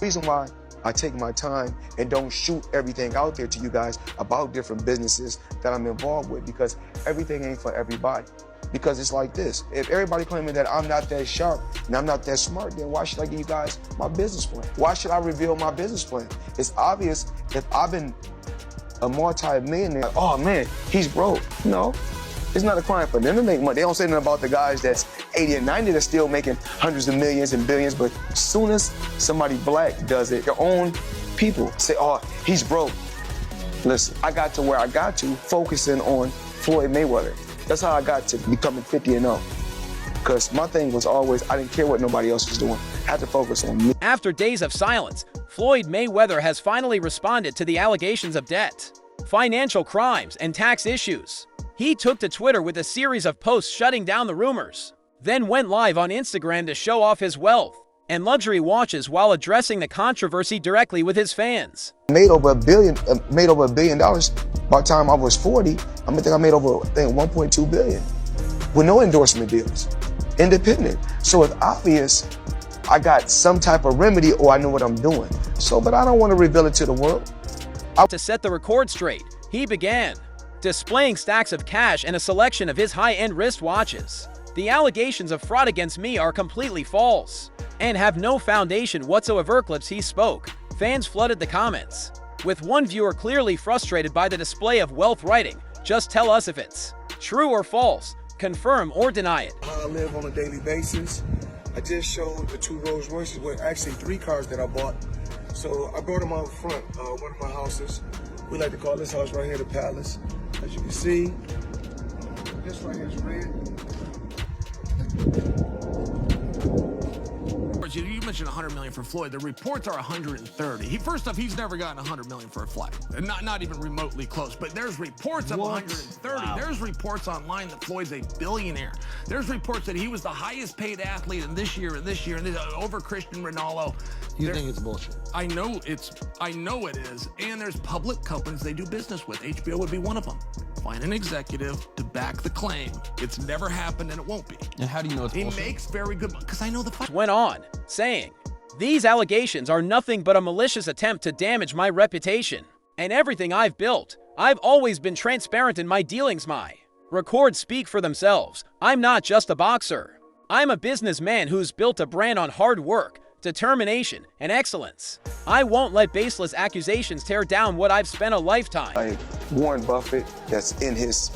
The reason why I take my time and don't shoot everything out there to you guys about different businesses that I'm involved with, because everything ain't for everybody. Because it's like this, if everybody claiming that I'm not that sharp and I'm not that smart, then why should I give you guys my business plan? Why should I reveal my business plan? It's obvious if I've been a multi-millionaire, oh man, he's broke. No, it's not a crime for them to make money. They don't say nothing about the guys that's 80 and 90 that's still making hundreds of millions and billions, but as soon as somebody black does it, their own people say, oh, he's broke. Listen, I got to where I got to focusing on Floyd Mayweather. That's how I got to becoming 50-0. Because my thing was always, I didn't care what nobody else was doing. I had to focus on me. After days of silence, Floyd Mayweather has finally responded to the allegations of debt, financial crimes, and tax issues. He took to Twitter with a series of posts shutting down the rumors, then went live on Instagram to show off his wealth and luxury watches while addressing the controversy directly with his fans. Made over $1 billion by the time I was 40. I think I made over, I think, $1.2 billion with no endorsement deals, independent. So it's obvious I got some type of remedy, or I know what I'm doing. So, but I don't want to reveal it to the world. To set the record straight, he began displaying stacks of cash and a selection of his high-end wristwatches. The allegations of fraud against me are completely false and have no foundation whatsoever. Clips he spoke. Fans flooded the comments, with one viewer clearly frustrated by the display of wealth, writing, "Just tell us if it's true or false, confirm or deny it." How I live on a daily basis. I just showed the 2 Rolls Royces, with actually 3 cars that I bought. So I brought them out front, one of my houses. We like to call this house right here the Palace. As you can see, this right here is red. You mentioned 100 million for Floyd. The reports are 130. First off, he's never gotten 100 million for a fight. Not even remotely close. But there's reports of 130. Wow. There's reports online that Floyd's a billionaire. There's reports that he was the highest paid athlete in this year, over Cristiano Ronaldo. You think it's bullshit? I know it is. And there's public companies they do business with. HBO would be one of them. Find an executive to back the claim. It's never happened and it won't be. And how do you know it's bullshit? He makes very good money, because I know the fight. Went on, saying, "These allegations are nothing but a malicious attempt to damage my reputation and everything I've built. I've always been transparent in my dealings. My records speak for themselves. I'm not just a boxer. I'm a businessman who's built a brand on hard work, determination, and excellence. I won't let baseless accusations tear down what I've spent a lifetime." Like Warren Buffett, that's in his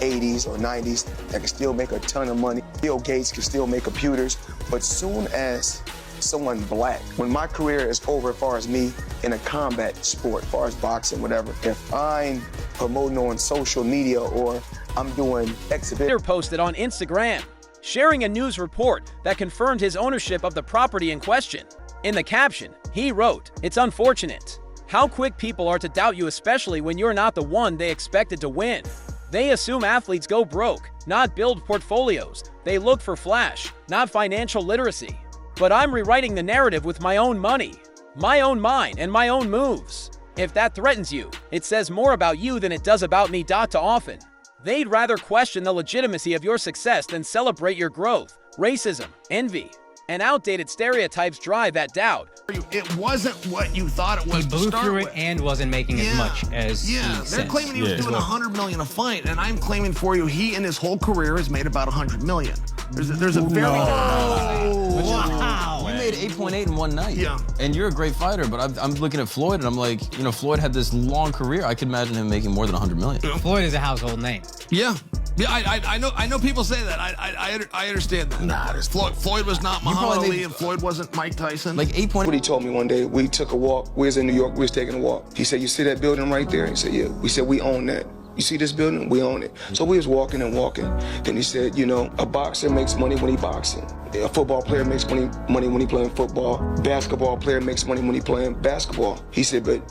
80s or 90s, that can still make a ton of money. Bill Gates can still make computers. But soon as someone black, when my career is over as far as me in a combat sport, as far as boxing, whatever, if I'm promoting on social media or I'm doing exhibition. Posted on Instagram, sharing a news report that confirmed his ownership of the property in question. In the caption, he wrote, "It's unfortunate how quick people are to doubt you, especially when you're not the one they expected to win. They assume athletes go broke, not build portfolios. They look for flash, not financial literacy. But I'm rewriting the narrative with my own money, my own mind, and my own moves. If that threatens you, it says more about you than it does about me. Too often, they'd rather question the legitimacy of your success than celebrate your growth. Racism, envy, and outdated stereotypes drive that doubt." It wasn't what you thought it was. He blew through it and wasn't making as much as he they're says. claiming he was doing 100 million a fight, and I'm claiming for you he in his whole career has made about 100 million. There's a very Wow. You made 8.8 in one night. Yeah. And you're a great fighter, but I'm looking at Floyd and I'm like, Floyd had this long career. I could imagine him making more than 100 million. Floyd is a household name. Yeah. Yeah, I know people say that. I understand that. Nah, Floyd was not Muhammad Ali, and Floyd wasn't Mike Tyson. Like 8.8. What he told me one day, we took a walk. We was in New York, we was taking a walk. He said, "You see that building right there?" He said, "Yeah." We said, "We own that. You see this building? We own it." So we was walking and walking. Then he said, a boxer makes money when he boxing. A football player makes money when he playing football. Basketball player makes money when he playing basketball. He said, but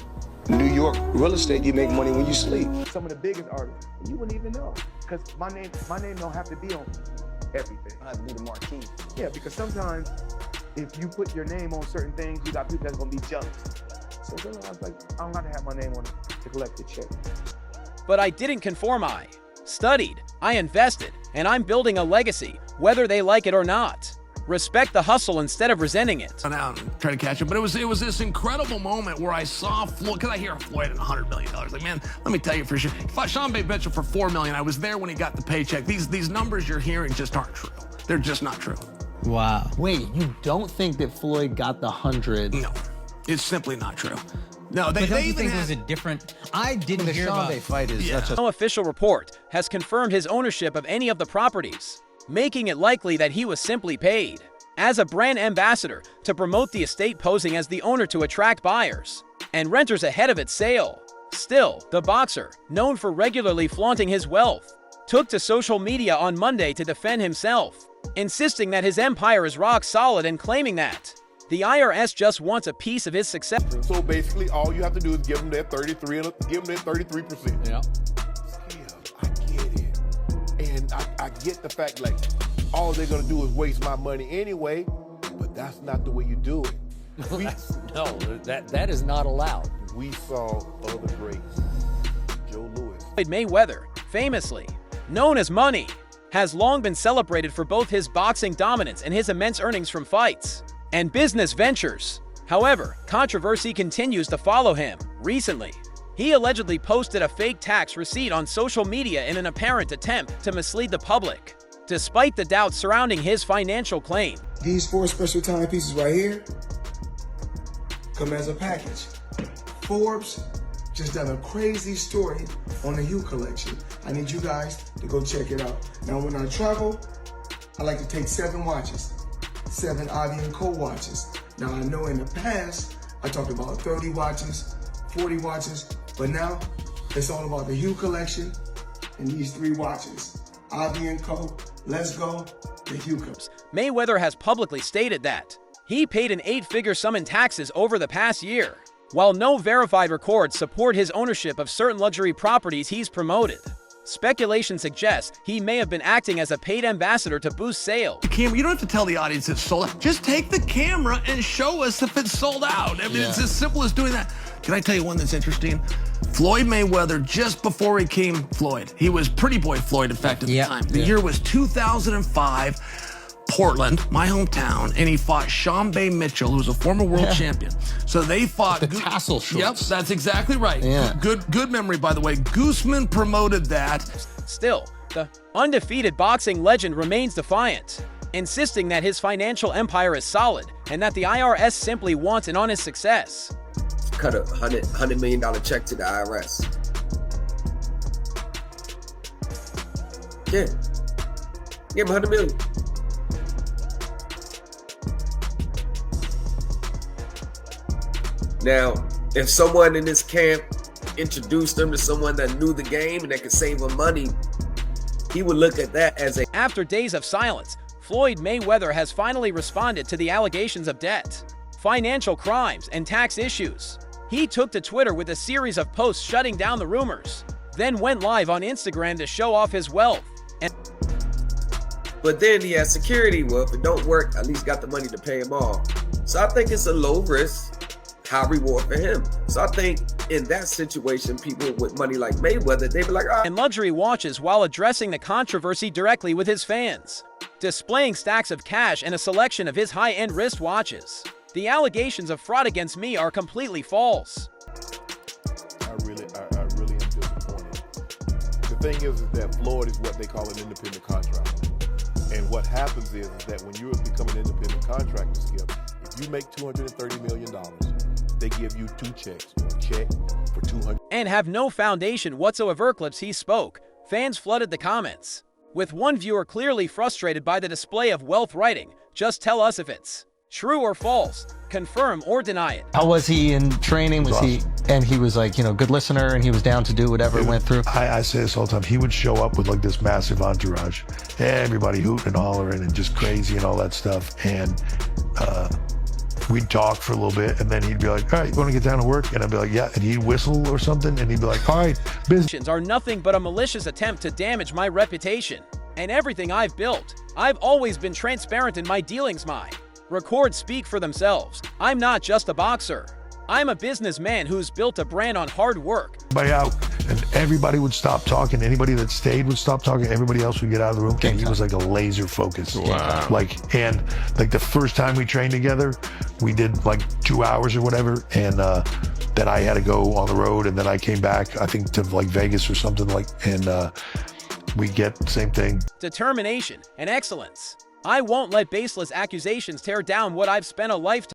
New York real estate, you make money when you sleep. Some of the biggest artists, you wouldn't even know, because my name don't have to be on everything. I have to be the marquee. Yeah, because sometimes if you put your name on certain things, you got people that's gonna be jealous. So then I was like, I don't have to have my name on it to collect the check. But I didn't conform. I studied, I invested, and I'm building a legacy, whether they like it or not. Respect the hustle instead of resenting it. Out and try to catch him, but it was this incredible moment where I saw Floyd, because I hear Floyd at $100 million. Like, man, let me tell you for sure, he fought Sean Mitchell for $4 million. I was there when he got the paycheck. These numbers you're hearing just aren't true. They're just not true. Wow. Wait, you don't think that Floyd got the 100? No, it's simply not true. No, But they don't you even think it had, was a different... I didn't The hear Sean about... fight is such a... No official report has confirmed his ownership of any of the properties, making it likely that he was simply paid as a brand ambassador to promote the estate, posing as the owner to attract buyers and renters ahead of its sale. Still, the boxer, known for regularly flaunting his wealth, took to social media on Monday to defend himself, insisting that his empire is rock solid and claiming that the IRS just wants a piece of his success. So basically, all you have to do is give them that 33 and give them that 33%. Yeah. I get it, and I get the fact like all they're gonna do is waste my money anyway. But that's not the way you do it. No, that is not allowed. We saw other greats. Joe Louis. Floyd Mayweather, famously known as Money, has long been celebrated for both his boxing dominance and his immense earnings from fights and business ventures. However, controversy continues to follow him. Recently, he allegedly posted a fake tax receipt on social media in an apparent attempt to mislead the public, despite the doubts surrounding his financial claim. These 4 special timepieces right here come as a package. Forbes just done a crazy story on the Hue collection. I need you guys to go check it out. Now, when I travel, I like to take 7 watches, 7 Ivy & Co watches. Now, I know in the past, I talked about 30 watches, 40 watches, but now it's all about the Hue collection and these 3 watches. Ivy & Co, Let's Go, the Hue collection. Mayweather has publicly stated that he paid an 8-figure sum in taxes over the past year, while no verified records support his ownership of certain luxury properties he's promoted. Speculation suggests he may have been acting as a paid ambassador to boost sales. Camera, you don't have to tell the audience it's sold out. Just take the camera and show us if it's sold out. I mean, it's as simple as doing that. Can I tell you one that's interesting? Floyd Mayweather, just before he came Floyd, he was Pretty Boy Floyd, in fact, at the time. The year was 2005. Portland, my hometown, and he fought Sean Mitchell, who was a former world champion. So they fought The tassel shorts. Yep, that's exactly right. Yeah. Good memory, by the way. Gooseman promoted that. Still, the undefeated boxing legend remains defiant, insisting that his financial empire is solid and that the IRS simply wants in on his success. Cut a $100 million check to the IRS. Yeah. Give him $100 million. Now, if someone in this camp introduced him to someone that knew the game and that could save him money, he would look at that as a... After days of silence, Floyd Mayweather has finally responded to the allegations of debt, financial crimes, and tax issues. He took to Twitter with a series of posts shutting down the rumors, then went live on Instagram to show off his wealth. But then he has security. Well, if it don't work, at least got the money to pay him off. So I think it's a low risk, high reward for him. So I think in that situation, people with money like Mayweather, they be like, ah. And luxury watches while addressing the controversy directly with his fans, displaying stacks of cash and a selection of his high-end wristwatches. The allegations of fraud against me are completely false. I really am disappointed. The thing is that Floyd is what they call an independent contractor. And what happens is that when you become an independent contractor, Skip, if you make $230 million, they give you 2 checks, or a check for $200. And have no foundation whatsoever. Clips he spoke. Fans flooded the comments, with one viewer clearly frustrated by the display of wealth, writing, "Just tell us if it's true or false, confirm or deny it." How was he in training? Was he, and he was like, good listener, and he was down to do whatever went through. I say this all the time. He would show up with like this massive entourage, everybody hooting and hollering and just crazy and all that stuff. And we'd talk for a little bit, and then he'd be like, "All right, you want to get down to work?" And I'd be like, "Yeah." And he'd whistle or something, and he'd be like, "All right, business." Are nothing but a malicious attempt to damage my reputation and everything I've built. I've always been transparent in my dealings. My records speak for themselves. I'm not just a boxer. I'm a businessman who's built a brand on hard work. Out, and everybody would stop talking. Anybody that stayed would stop talking. Everybody else would get out of the room. And he was like a laser focus. Wow. And the first time we trained together, we did like 2 hours or whatever, and then I had to go on the road, and then I came back, I think, to like Vegas or something, and we get the same thing. Determination and excellence. I won't let baseless accusations tear down what I've spent a lifetime